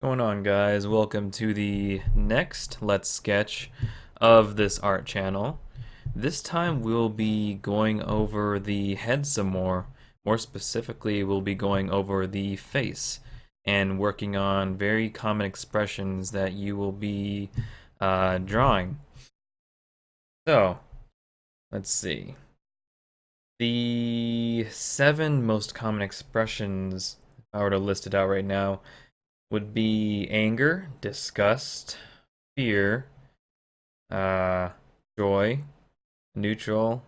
Going on, guys? Welcome to the next Let's Sketch of this art channel. This time we'll be going over the head some more. More specifically, we'll be going over the face and working on very common expressions that you will be drawing. So, let's see. The 7 most common expressions, if I were to list it out right now, would be anger, disgust, fear, uh, joy, neutral,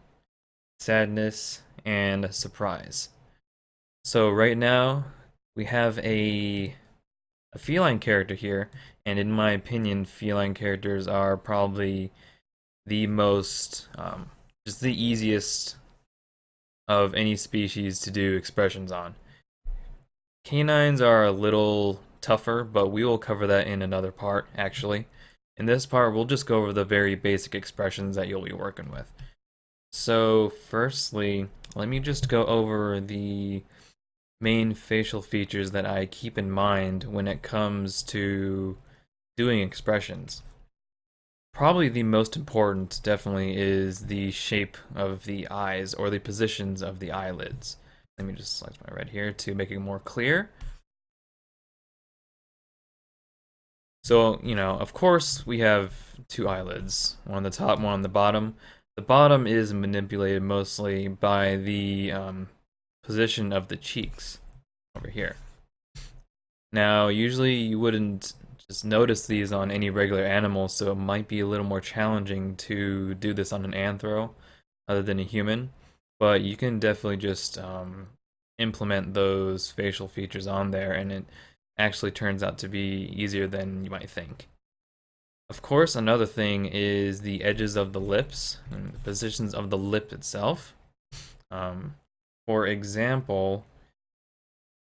sadness, and surprise. So right now we have a feline character here, and in my opinion, feline characters are probably the most just the easiest of any species to do expressions on. Canines are a little tougher, but we will cover that in another part, actually. In this part, we'll just go over the very basic expressions that you'll be working with. So, firstly, let me just go over the main facial features that I keep in mind when it comes to doing expressions. Probably the most important, definitely, is the shape of the eyes or the positions of the eyelids. Let me just select my red here to make it more clear. So, of course, we have two eyelids, one on the top, one on the bottom. The bottom is manipulated mostly by the position of the cheeks over here. Now, usually you wouldn't just notice these on any regular animal, so it might be a little more challenging to do this on an anthro other than a human, but you can definitely just implement those facial features on there, and it actually turns out to be easier than you might think. Of course, another thing is the edges of the lips and the positions of the lip itself. For example,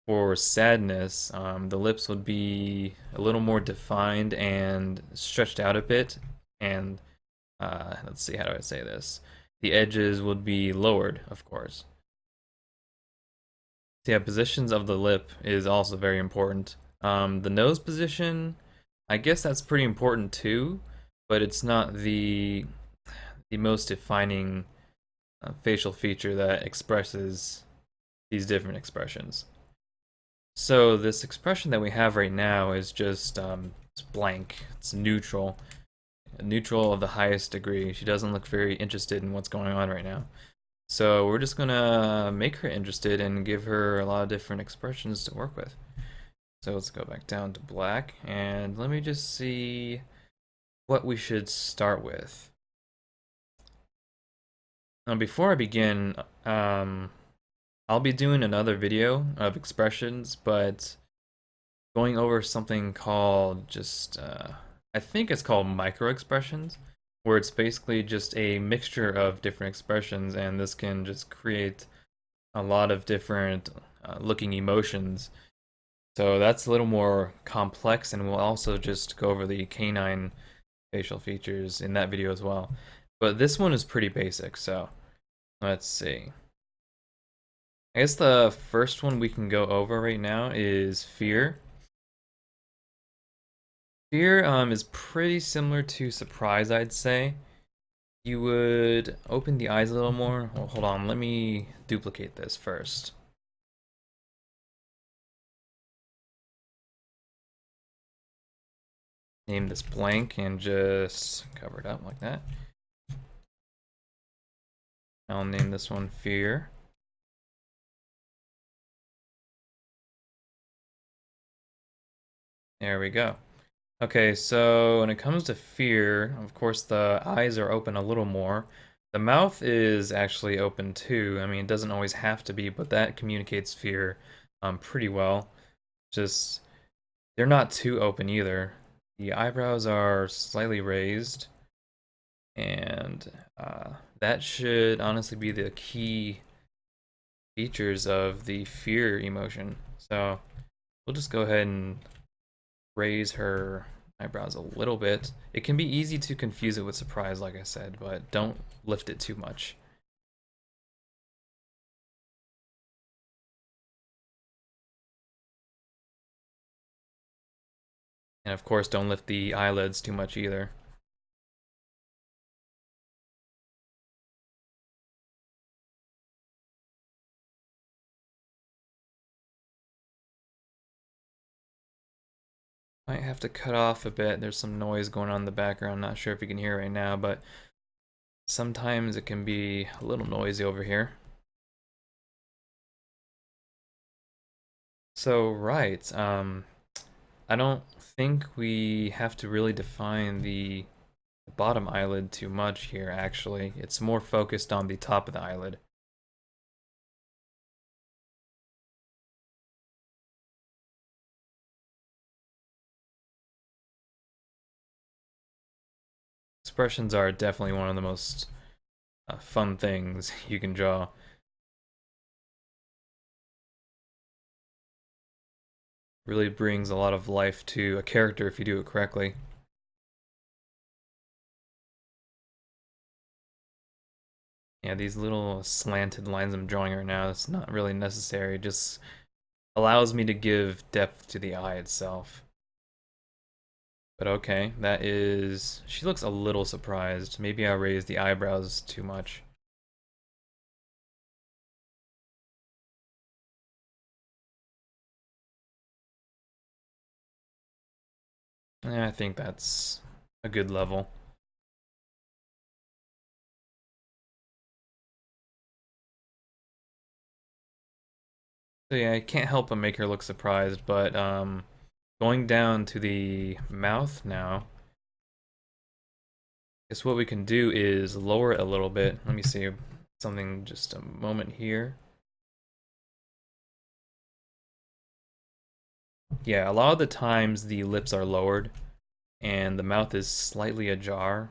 for sadness, the lips would be a little more defined and stretched out a bit. And let's see, how do I say this? The edges would be lowered, of course. So yeah, positions of the lip is also very important. The nose position, I guess that's pretty important too, but it's not the most defining facial feature that expresses these different expressions. So this expression that we have right now is just it's blank. It's neutral, neutral of the highest degree. She doesn't look very interested in what's going on right now. So we're just gonna make her interested and give her a lot of different expressions to work with. So let's go back down to black and let me just see what we should start with. Now before I begin, I'll be doing another video of expressions, but going over something called just, I think it's called micro expressions, where it's basically just a mixture of different expressions, and this can just create a lot of different looking emotions. So that's a little more complex, and we'll also just go over the canine facial features in that video as well. But this one is pretty basic, so let's see. I guess the first one we can go over right now is fear. Fear is pretty similar to surprise, I'd say. You would open the eyes a little more. Well, hold on, let me duplicate this first. Name this blank and just cover it up like that. I'll name this one fear. There we go. Okay, so when it comes to fear, of course the eyes are open a little more. The mouth is actually open too. I mean, it doesn't always have to be, but that communicates fear pretty well. Just, they're not too open either. The eyebrows are slightly raised, and that should honestly be the key features of the fear emotion. So we'll just go ahead and raise her eyebrows a little bit. It can be easy to confuse it with surprise, like I said, but don't lift it too much. And of course, don't lift the eyelids too much either. Might have to cut off a bit. There's some noise going on in the background. Not sure if you can hear right now, but sometimes it can be a little noisy over here. So, right, I don't think we have to really define the bottom eyelid too much here, actually. It's more focused on the top of the eyelid. Expressions are definitely one of the most fun things you can draw. Really brings a lot of life to a character if you do it correctly. Yeah, these little slanted lines I'm drawing right now, it's not really necessary. It just allows me to give depth to the eye itself. But okay, that is... She looks a little surprised. Maybe I raised the eyebrows too much. I think that's a good level. So yeah, I can't help but make her look surprised, but going down to the mouth now, guess what we can do is lower it a little bit. Let me see something just a moment here. Yeah, a lot of the times the lips are lowered and the mouth is slightly ajar.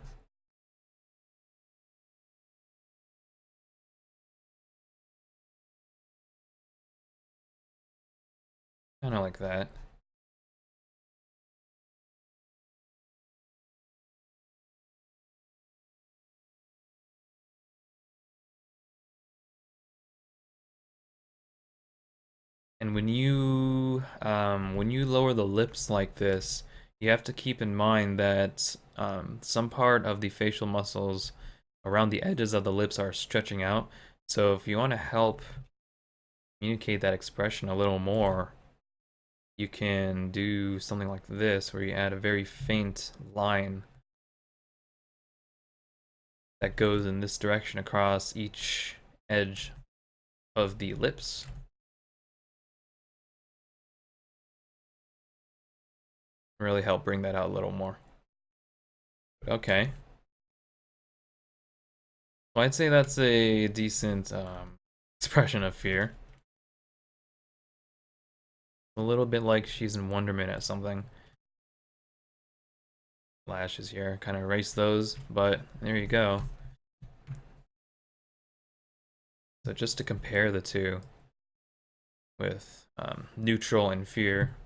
Kind of like that. And when you lower the lips like this, you have to keep in mind that some part of the facial muscles around the edges of the lips are stretching out. So if you want to help communicate that expression a little more, you can do something like this, where you add a very faint line that goes in this direction across each edge of the lips. Really help bring that out a little more. Okay. Well, I'd say that's a decent expression of fear. A little bit like she's in wonderment at something. Lashes here, kind of erase those, but there you go. So just to compare the two with neutral and fear,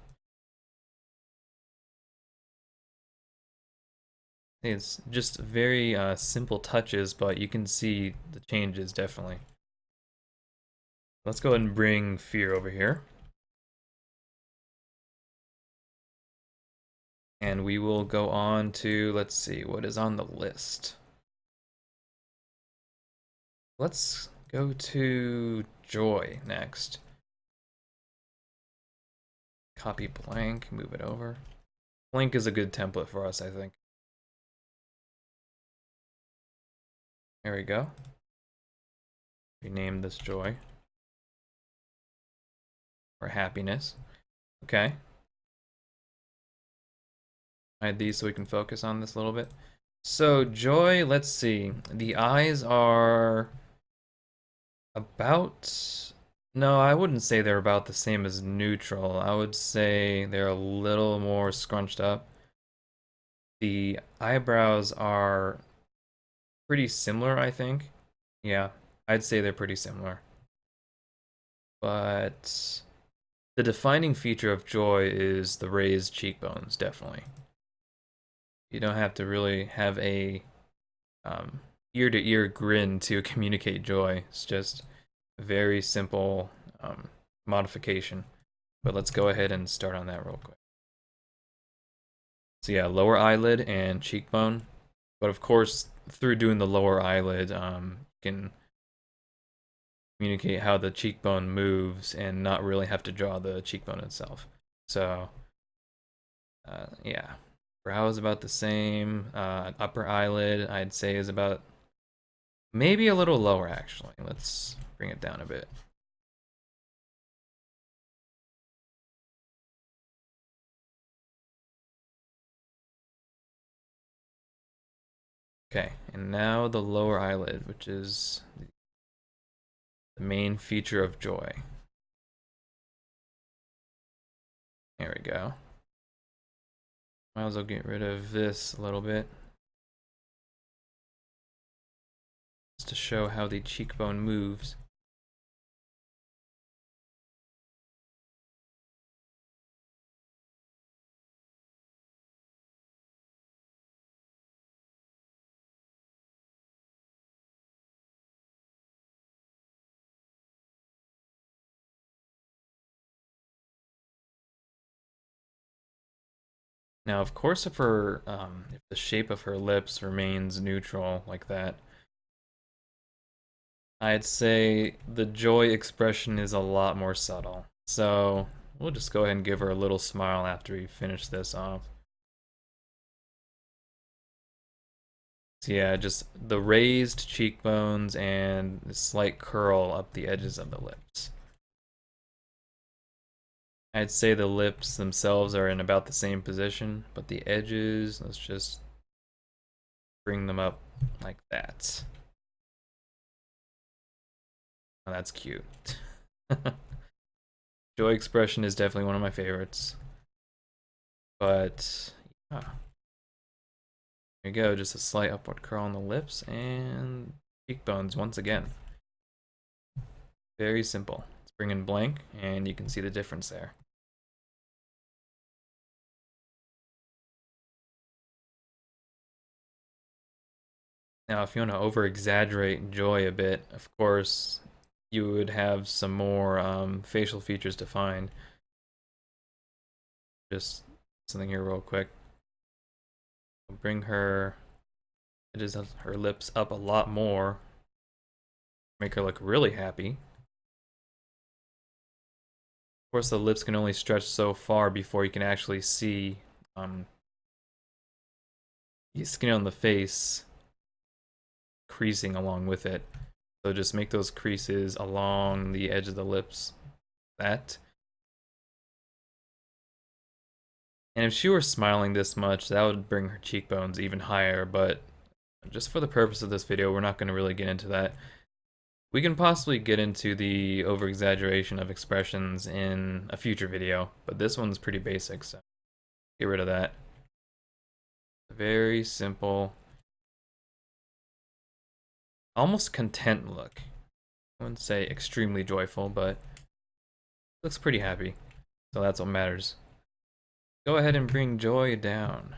it's just very simple touches, but you can see the changes definitely. Let's go ahead and bring fear over here. And we will go on to, let's see, what is on the list. Let's go to joy next. Copy blank, move it over. Blank is a good template for us, I think. There we go. Rename this joy. Or happiness. Okay. Hide these so we can focus on this a little bit. So joy, let's see. The eyes are about... No, I wouldn't say they're about the same as neutral. I would say they're a little more scrunched up. The eyebrows are pretty similar, I think. Yeah, I'd say they're pretty similar. But the defining feature of joy is the raised cheekbones, definitely. You don't have to really have a ear-to-ear grin to communicate joy. It's just a very simple modification. But let's go ahead and start on that real quick. So yeah, lower eyelid and cheekbone. But of course, through doing the lower eyelid, you can communicate how the cheekbone moves and not really have to draw the cheekbone itself. So yeah, brow is about the same. Upper eyelid, I'd say, is about maybe a little lower actually. Let's bring it down a bit. Okay, and now the lower eyelid, which is the main feature of Joy. There we go. Might as well get rid of this a little bit, just to show how the cheekbone moves. Now, of course, if the shape of her lips remains neutral like that, I'd say the joy expression is a lot more subtle. So we'll just go ahead and give her a little smile after we finish this off. So yeah, just the raised cheekbones and the slight curl up the edges of the lips. I'd say the lips themselves are in about the same position, but the edges, let's just bring them up like that. Oh, that's cute. Joy expression is definitely one of my favorites. But yeah. There you go, just a slight upward curl on the lips and cheekbones once again. Very simple. Let's bring in blank and you can see the difference there. Now, if you want to over-exaggerate Joy a bit, of course, you would have some more facial features defined. Just something here real quick. Bring her edges of her lips up a lot more. Make her look really happy. Of course, the lips can only stretch so far before you can actually see the skin on the face creasing along with it. So just make those creases along the edge of the lips. That. And if she were smiling this much, that would bring her cheekbones even higher, but just for the purpose of this video, we're not going to really get into that. We can possibly get into the over-exaggeration of expressions in a future video, but this one's pretty basic, so get rid of that. Very simple, almost content look. I wouldn't say extremely joyful, but looks pretty happy, so that's what matters. Go ahead and bring Joy down.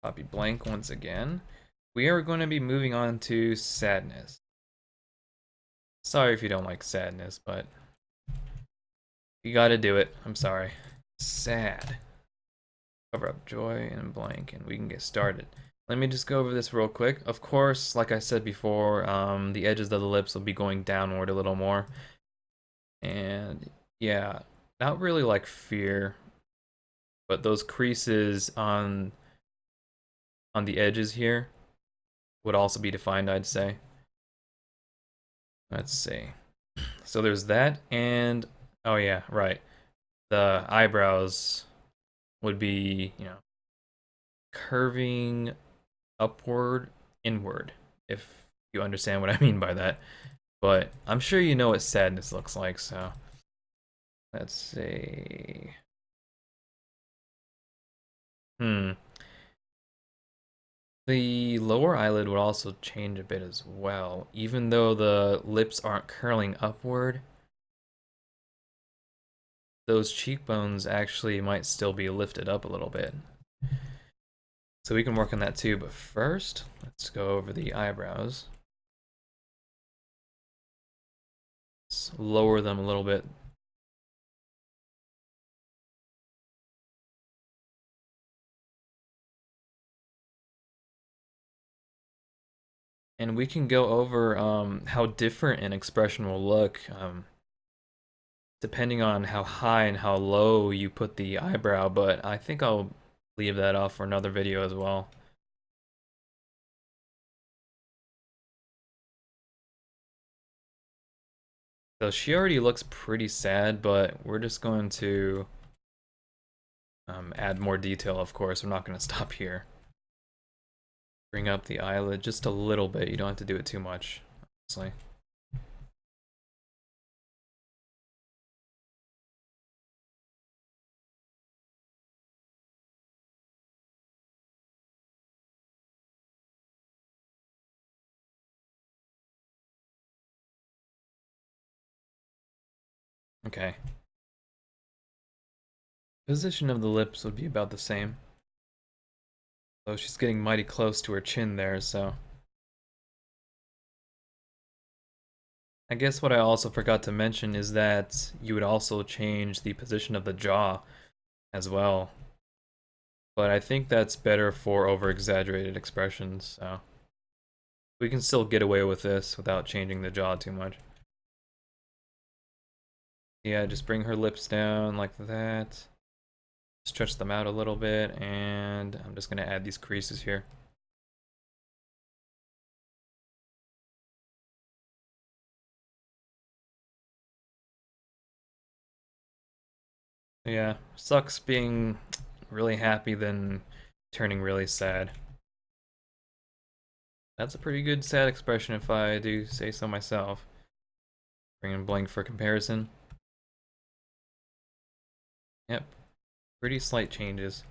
Copy blank once again. We are going to be moving on to sadness. Sorry if you don't like sadness, but you gotta do it. I'm sorry. Sad. Cover up Joy and blank, and we can get started. Let me just go over this real quick. Of course, like I said before, the edges of the lips will be going downward a little more. And yeah, not really like fear, but those creases on the edges here would also be defined, I'd say. Let's see. So there's that, and oh yeah, right. The eyebrows would be, curving upward, inward, if you understand what I mean by that. But I'm sure you know what sadness looks like, so let's see. The lower eyelid would also change a bit as well. Even though the lips aren't curling upward, those cheekbones actually might still be lifted up a little bit. So we can work on that too, but first, let's go over the eyebrows. let's lower them a little bit. And we can go over how different an expression will look depending on how high and how low you put the eyebrow, but I think I'll leave that off for another video as well. So she already looks pretty sad, but we're just going to add more detail, of course. We're not going to stop here. Bring up the eyelid just a little bit. You don't have to do it too much, honestly. Okay. Position of the lips would be about the same. So she's getting mighty close to her chin there, so. I guess what I also forgot to mention is that you would also change the position of the jaw as well. But I think that's better for over-exaggerated expressions, so. We can still get away with this without changing the jaw too much. Yeah, just bring her lips down like that. Stretch them out a little bit, and I'm just going to add these creases here. Yeah, sucks being really happy then turning really sad. That's a pretty good sad expression if I do say so myself. Bring in blank for comparison. Yep, pretty slight changes.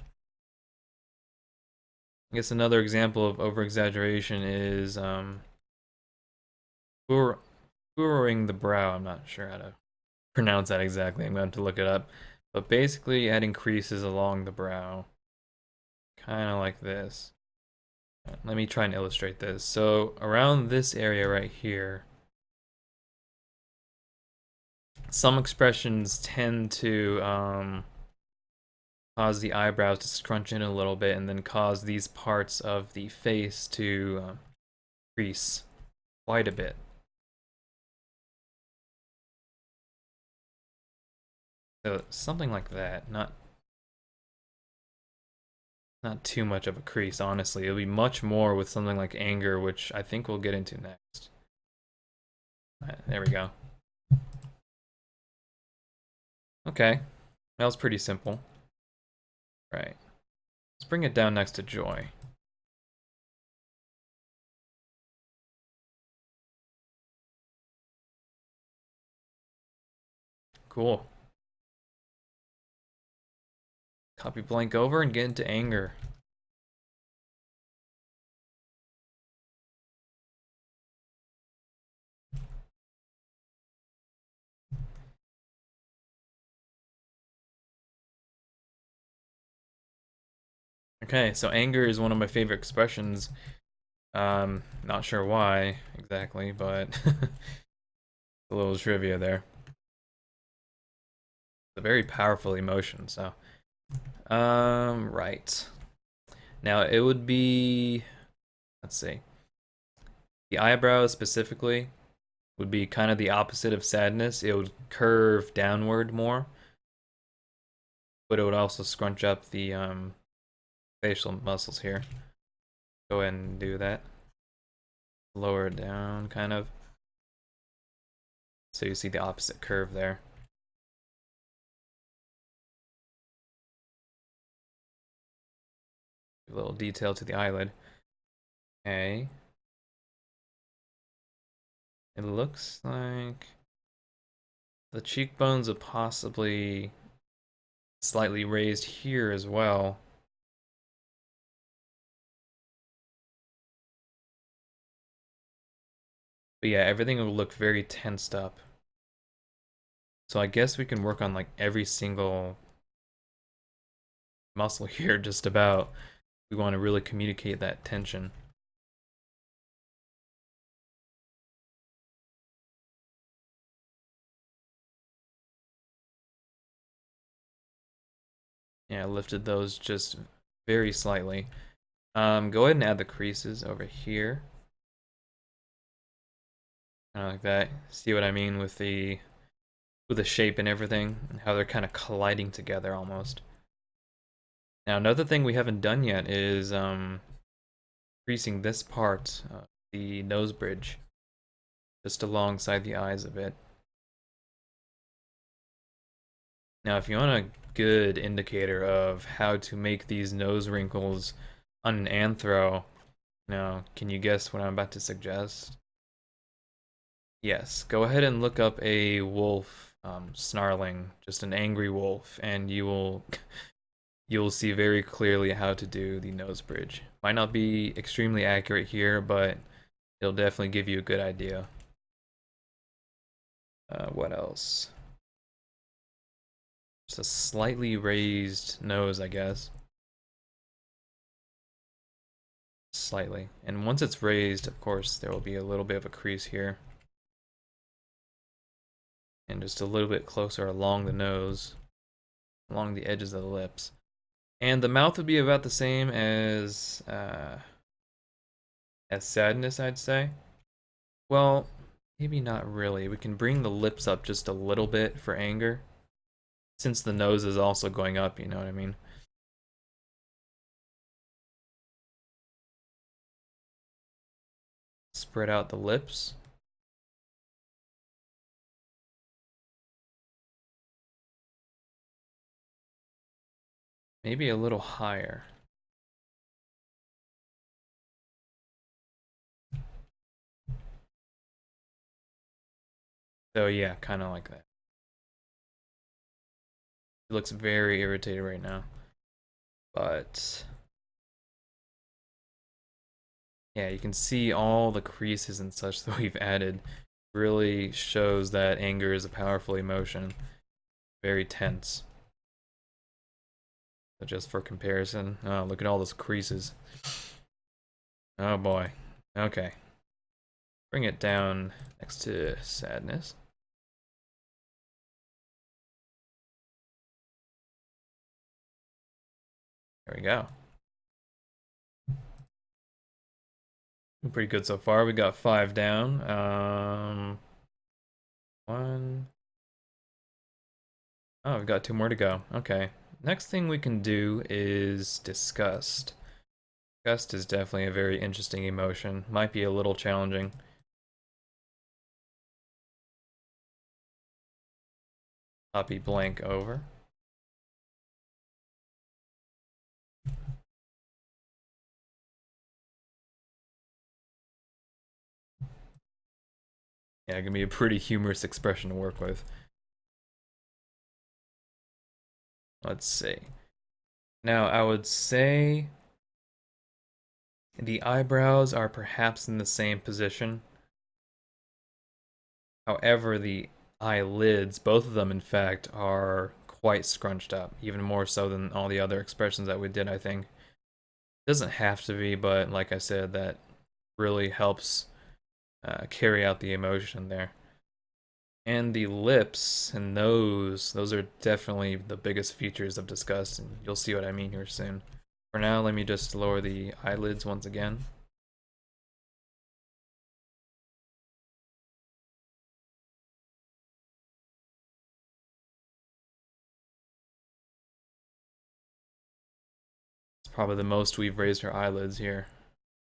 I guess another example of over-exaggeration is furrowing the brow. I'm not sure how to pronounce that exactly. I'm going to look it up. But basically adding creases along the brow. Kind of like this. Let me try and illustrate this. So around this area right here, some expressions tend to cause the eyebrows to scrunch in a little bit and then cause these parts of the face to crease quite a bit. So something like that, not too much of a crease, honestly. It'll be much more with something like anger, which I think we'll get into next. There we go. Okay, that was pretty simple. Right. Let's bring it down next to joy. Cool. Copy blank over and get into anger. Okay, so anger is one of my favorite expressions. Not sure why exactly, but a little trivia there. It's a very powerful emotion, so. Right. Now it would be, let's see. The eyebrows specifically would be kind of the opposite of sadness. It would curve downward more, but it would also scrunch up the facial muscles here. Go ahead and do that. Lower it down, kind of. So you see the opposite curve there. A little detail to the eyelid. Okay. It looks like the cheekbones are possibly slightly raised here as well. But yeah, everything will look very tensed up. So I guess we can work on like every single muscle here just about. We want to really communicate that tension. Yeah, I lifted those just very slightly. Go ahead and add the creases over here. Kind of like that. See what I mean with the shape and everything, and how they're kind of colliding together almost. Now, another thing we haven't done yet is creasing this part, the nose bridge, just alongside the eyes a bit. Now, if you want a good indicator of how to make these nose wrinkles on an anthro, now, can you guess what I'm about to suggest? Yes, go ahead and look up a wolf snarling, just an angry wolf, and you'll see very clearly how to do the nose bridge. Might not be extremely accurate here, but it'll definitely give you a good idea. What else? Just a slightly raised nose, I guess. Slightly. And once it's raised, of course, there will be a little bit of a crease here. And just a little bit closer along the nose, along the edges of the lips. And the mouth would be about the same as sadness, I'd say. Well, maybe not really. We can bring the lips up just a little bit for anger, since the nose is also going up, you know what I mean? Spread out the lips. Maybe a little higher. So yeah, kind of like that. He looks very irritated right now. But yeah, you can see all the creases and such that we've added. Really shows that anger is a powerful emotion. Very tense. So just for comparison, oh, look at all those creases. Oh boy. Okay. Bring it down next to sadness. There we go. Pretty good so far. We got 5 down. 1. Oh, we've got 2 more to go. Okay. Next thing we can do is disgust. Disgust is definitely a very interesting emotion. Might be a little challenging. Copy blank over. Yeah, gonna be a pretty humorous expression to work with. Let's see. Now, I would say the eyebrows are perhaps in the same position. However, the eyelids, both of them in fact, are quite scrunched up, even more so than all the other expressions that we did, I think. Doesn't have to be, but like I said, that really helps carry out the emotion there. And the lips and nose, those are definitely the biggest features of disgust, and you'll see what I mean here soon. For now, let me just lower the eyelids once again. It's probably the most we've raised her eyelids here.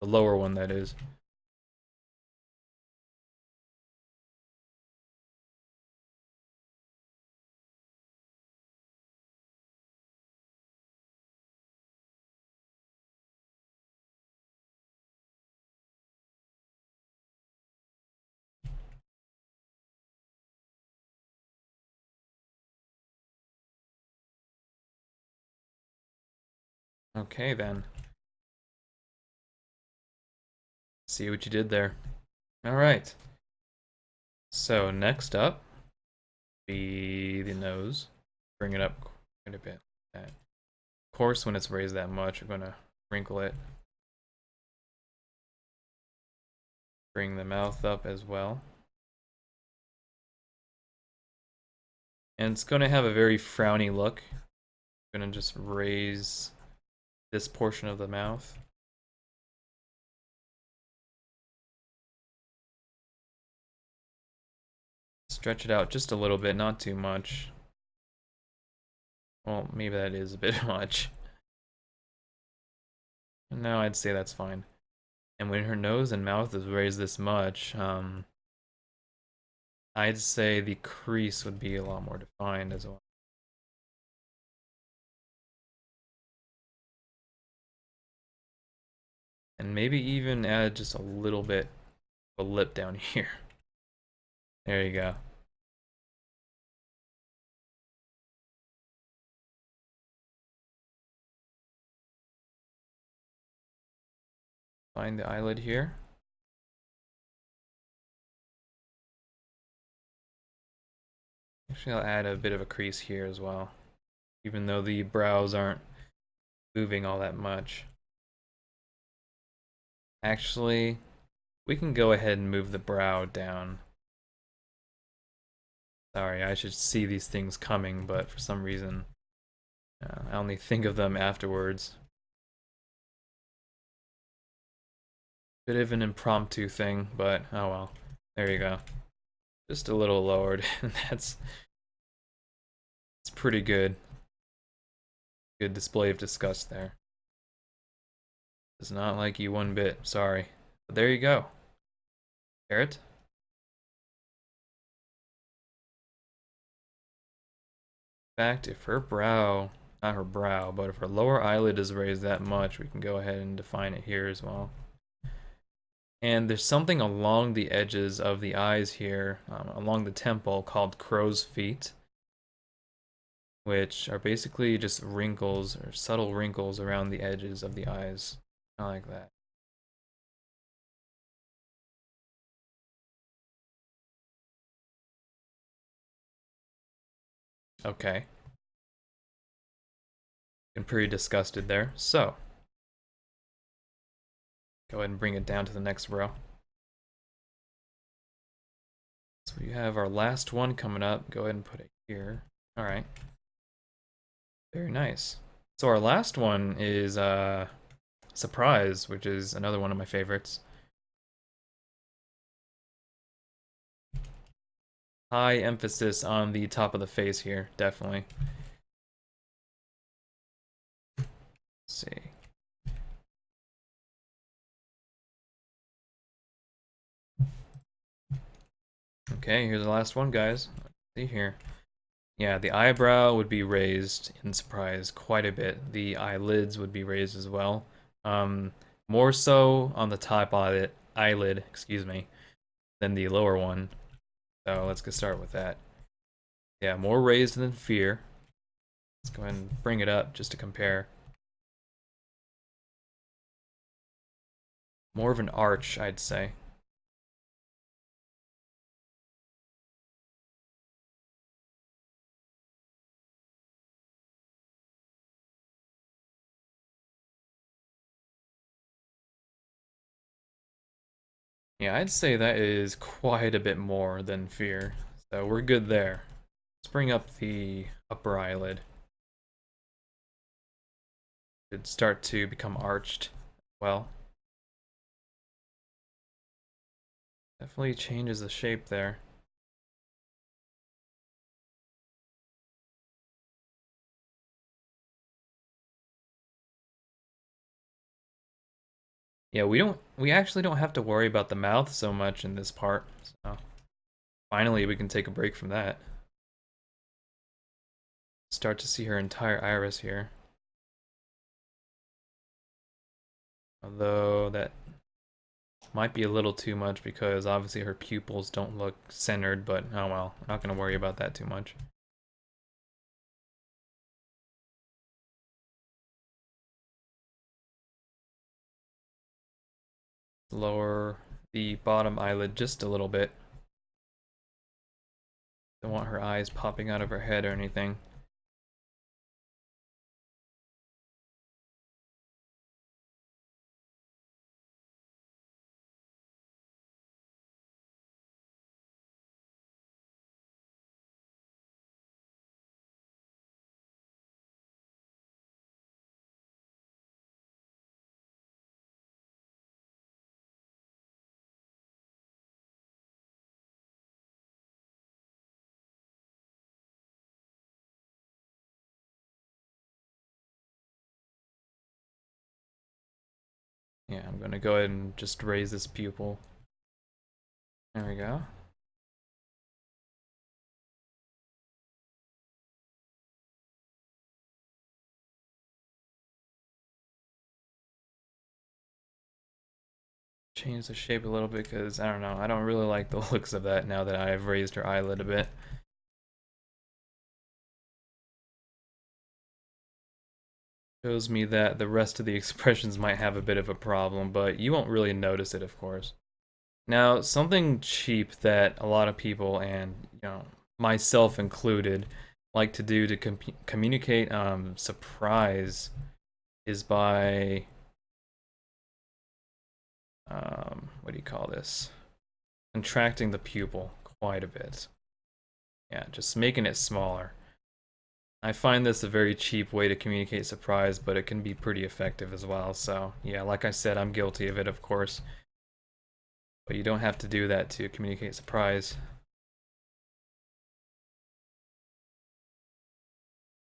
The lower one, that is. Okay, then. See what you did there. Alright. So, next up, be the nose. Bring it up quite a bit. Of course, when it's raised that much, we're going to wrinkle it. Bring the mouth up as well. And it's going to have a very frowny look. I'm gonna just raise this portion of the mouth. Stretch it out just a little bit, not too much. Well, maybe that is a bit much. No, I'd say that's fine. And when her nose and mouth is raised this much, I'd say the crease would be a lot more defined as well. And maybe even add just a little bit of a lip down here. There you go. Find the eyelid here. Actually, I'll add a bit of a crease here as well, even though the brows aren't moving all that much. Actually, we can go ahead and move the brow down. Sorry, I should see these things coming, but for some reason, I only think of them afterwards. Bit of an impromptu thing, but oh well. There you go. Just a little lowered. It's pretty good. Good display of disgust there. Does not like you one bit, sorry. But there you go. Carrot. In fact, if her brow, not her brow, but if her lower eyelid is raised that much, we can go ahead and define it here as well. And there's something along the edges of the eyes here, along the temple, called crow's feet, which are basically just wrinkles or subtle wrinkles around the edges of the eyes. Kind of like that. Okay. Been pretty disgusted there. So, go ahead and bring it down to the next row. So we have our last one coming up. Go ahead and put it here. All right. Very nice. So our last one is Surprise, which is another one of my favorites. High emphasis on the top of the face here, definitely. Let's see. Okay, here's the last one, guys. Let's see here. Yeah, the eyebrow would be raised in Surprise quite a bit. The eyelids would be raised as well. More so on the top eyelid, excuse me, than the lower one. So let's get started with that. Yeah, more raised than Fear. Let's go ahead and bring it up just to compare. More of an arch, I'd say. Yeah, I'd say that is quite a bit more than Fear. So we're good there. Let's bring up the upper eyelid. Should start to become arched. Well, definitely changes the shape there. Yeah, we actually don't have to worry about the mouth so much in this part. So finally we can take a break from that. Start to see her entire iris here. Although that might be a little too much because obviously her pupils don't look centered, but oh well, I'm not going to worry about that too much. Lower the bottom eyelid just a little bit. Don't want her eyes popping out of her head or anything. Yeah, I'm gonna go ahead and just raise this pupil. There we go. Change the shape a little bit because I don't know, I don't really like the looks of that now that I've raised her eyelid a bit. Shows me that the rest of the expressions might have a bit of a problem, but you won't really notice it, of course. Now, something cheap that a lot of people, and myself included, like to do to communicate surprise is by what do you call this? Contracting the pupil quite a bit. Yeah, just making it smaller. I find this a very cheap way to communicate surprise, but it can be pretty effective as well. So, yeah, like I said, I'm guilty of it, of course. But you don't have to do that to communicate surprise.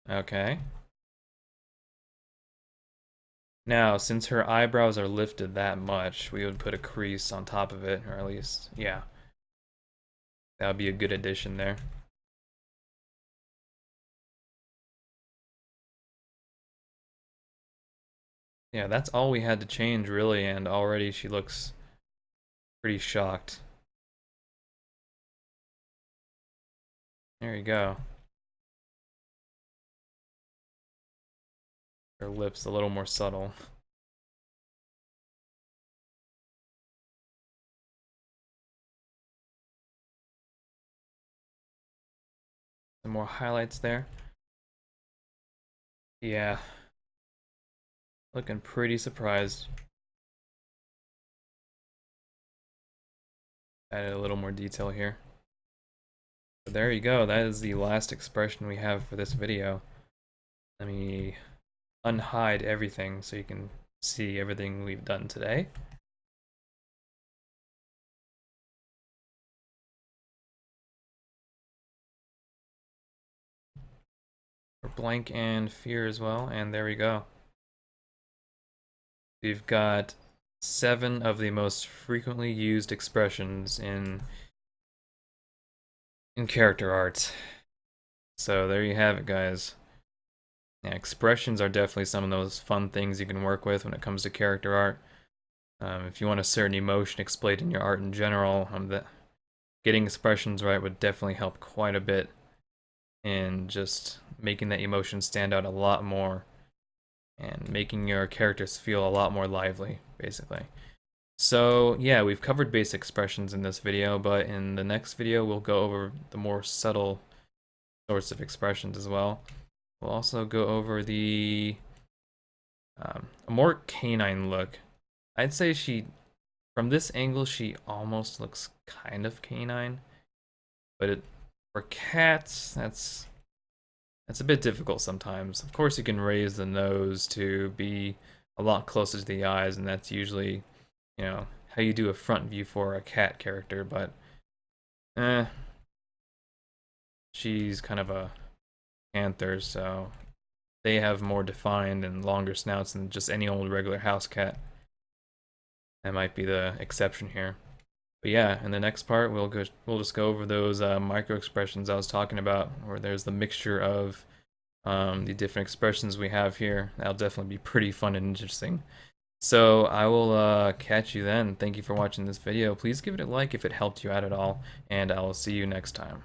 Okay. Now, since her eyebrows are lifted that much, we would put a crease on top of it, or at least, yeah. That would be a good addition there. Yeah, that's all we had to change, really, and already she looks pretty shocked. There you go. Her lips a little more subtle. Some more highlights there. Yeah. Looking pretty surprised. Added a little more detail here. But there you go. That is the last expression we have for this video. Let me unhide everything so you can see everything we've done today. For blank and fear as well, and there we go. We've got 7 of the most frequently used expressions in character art. So there you have it, guys. Yeah, expressions are definitely some of those fun things you can work with when it comes to character art. If you want a certain emotion displayed in your art in general, getting expressions right would definitely help quite a bit in just making that emotion stand out a lot more and making your characters feel a lot more lively, basically. So yeah, we've covered basic expressions in this video, but in the next video we'll go over the more subtle sorts of expressions as well. We'll also go over the a more canine look. I'd say from this angle, she almost looks kind of canine, but for cats, that's a bit difficult sometimes. Of course, you can raise the nose to be a lot closer to the eyes, and that's usually, how you do a front view for a cat character, but she's kind of a panther, so they have more defined and longer snouts than just any old regular house cat. That might be the exception here. But yeah, in the next part, we'll just go over those micro expressions I was talking about, where there's the mixture of the different expressions we have here. That'll definitely be pretty fun and interesting. So I will catch you then. Thank you for watching this video. Please give it a like if it helped you out at all, and I will see you next time.